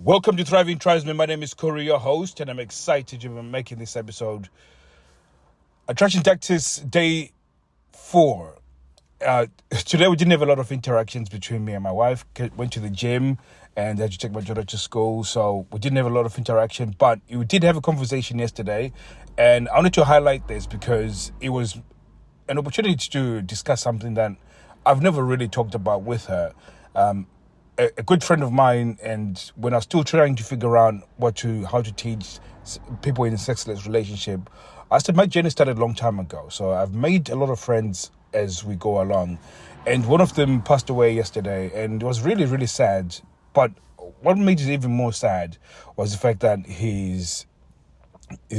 Welcome to Thriving Tribesmen. My name is Kuri, your host, and I'm excited to be making this episode. Attraction Tactics Day 4. Today we didn't have a lot of interactions between me and my wife. Went to the gym and had to take my daughter to school, so we didn't have a lot of interaction, but we did have a conversation yesterday, and I wanted to highlight this because it was an opportunity to discuss something that I've never really talked about with her. A good friend of mine, and when I was still trying to figure out how to teach people in a sexless relationship, I said my journey started a long time ago. So I've made a lot of friends as we go along, and one of them passed away yesterday, and it was really, really sad. But what made it even more sad was the fact that is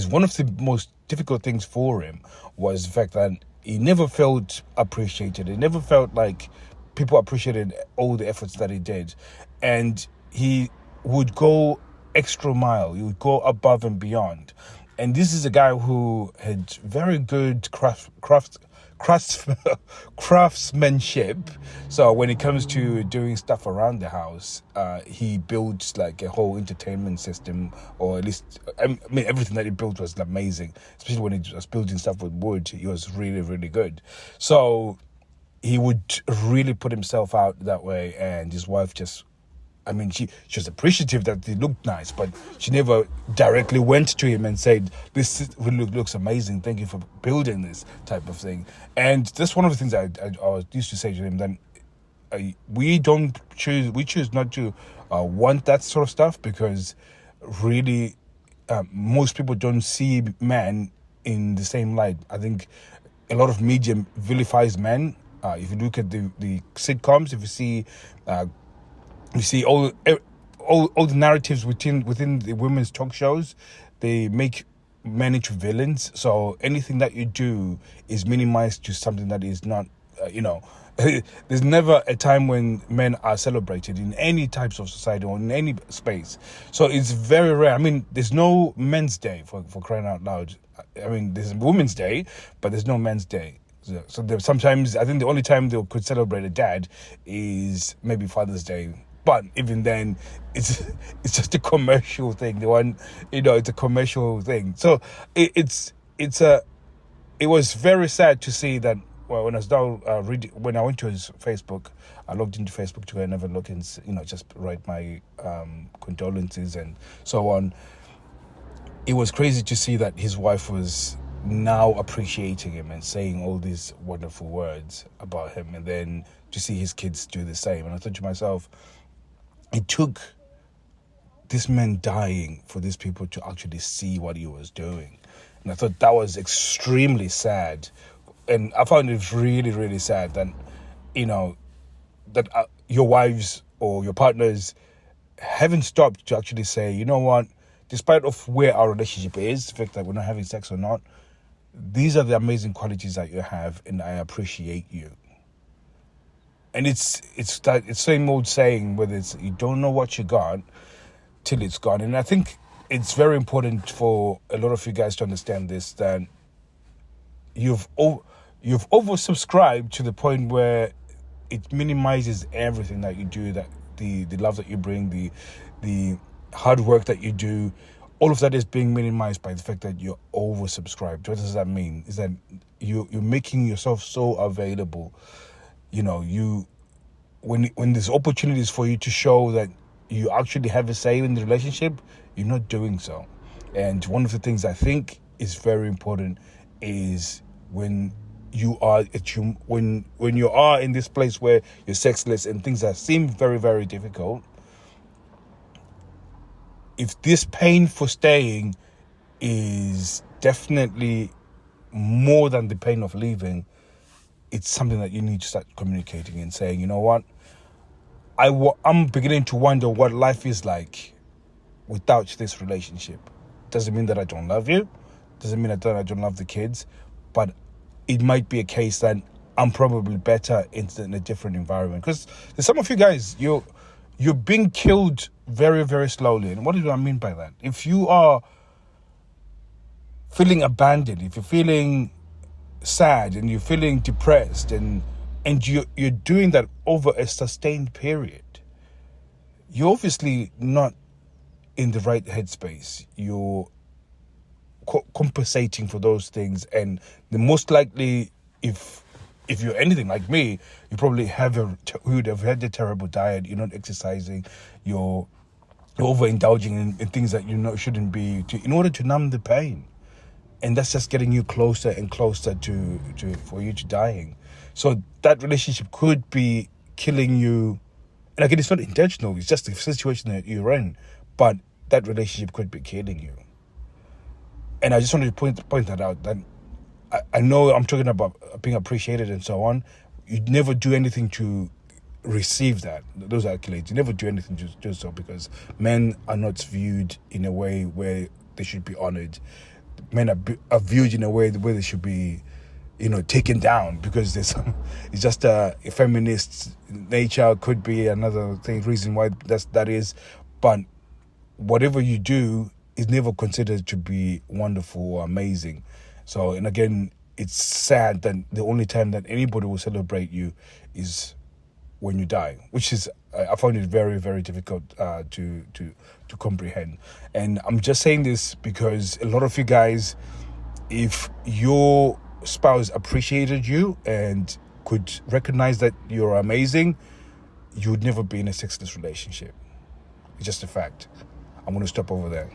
one of the most difficult things for him was the fact that he never felt appreciated. He never felt like people appreciated all the efforts that he did, and he would go extra mile. He would go above and beyond. And this is a guy who had very good craftsmanship. So when it comes to doing stuff around the house, he built like a whole entertainment system, or at least, I mean, everything that he built was amazing. Especially when he was building stuff with wood, he was really, really good. So he would really put himself out that way, and his wife she was appreciative that he looked nice, but she never directly went to him and said, this really looks amazing, thank you for building this type of thing. And that's one of the things I used to say to him, that we choose not to want that sort of stuff, because really most people don't see men in the same light. I think a lot of media vilifies men. If you look at the sitcoms, if you see all the narratives within the women's talk shows, they make men into villains. So anything that you do is minimized to something that is not, there's never a time when men are celebrated in any types of society or in any space. So it's very rare. I mean, there's no men's day for crying out loud. I mean, there's Women's Day, but there's no men's day. So sometimes, I think the only time they could celebrate a dad is maybe Father's Day. But even then, it's just a commercial thing. It's a commercial thing. So it was very sad to see that. Well, when I was down when I went to his Facebook, I logged into Facebook to have a look and just write my condolences and so on. It was crazy to see that his wife was now appreciating him and saying all these wonderful words about him, and then to see his kids do the same. And I thought to myself, it took this man dying for these people to actually see what he was doing. And I thought that was extremely sad. And I found it really, really sad that, that your wives or your partners haven't stopped to actually say, you know what, despite of where our relationship is, the fact that we're not having sex or not, these are the amazing qualities that you have, and I appreciate you. And it's same old saying, whether it's you don't know what you got till it's gone. And I think it's very important for a lot of you guys to understand this, that you've oversubscribed to the point where it minimizes everything that you do, that the love that you bring, the hard work that you do. All of that is being minimized by the fact that you're oversubscribed. What does that mean? Is that you're making yourself so available. When there's opportunities for you to show that you actually have a say in the relationship, you're not doing so. And one of the things I think is very important is when you are in this place where you're sexless and things that seem very, very difficult. If this pain for staying is definitely more than the pain of leaving, it's something that you need to start communicating and saying, you know what, I'm beginning to wonder what life is like without this relationship. Doesn't mean that I don't love you. Doesn't mean that I don't love the kids. But it might be a case that I'm probably better in a different environment. Because there's some of you guys, you're being killed very, very slowly. And what do I mean by that? If you are feeling abandoned, if you're feeling sad and you're feeling depressed and you're doing that over a sustained period, you're obviously not in the right headspace, you're compensating for those things, and the most likely, if you're anything like me, you probably would have had a terrible diet. You're not exercising. You're overindulging in things that shouldn't be, in order to numb the pain, and that's just getting you closer and closer to for you to dying. So that relationship could be killing you, and again, it's not intentional. It's just the situation that you're in, but that relationship could be killing you. And I just wanted to point that out. That I know I'm talking about being appreciated and so on. You never do anything to receive those accolades. You never do anything to do so, because men are not viewed in a way where they should be honored. Men are viewed in a way where they should be, taken down, because it's just a feminist nature. Could be another reason why that is, but whatever you do is never considered to be wonderful or amazing. So, and again, it's sad that the only time that anybody will celebrate you is when you die, which is, I found it very, very difficult to comprehend. And I'm just saying this because a lot of you guys, if your spouse appreciated you and could recognize that you're amazing, you would never be in a sexless relationship. It's just a fact. I'm going to stop over there.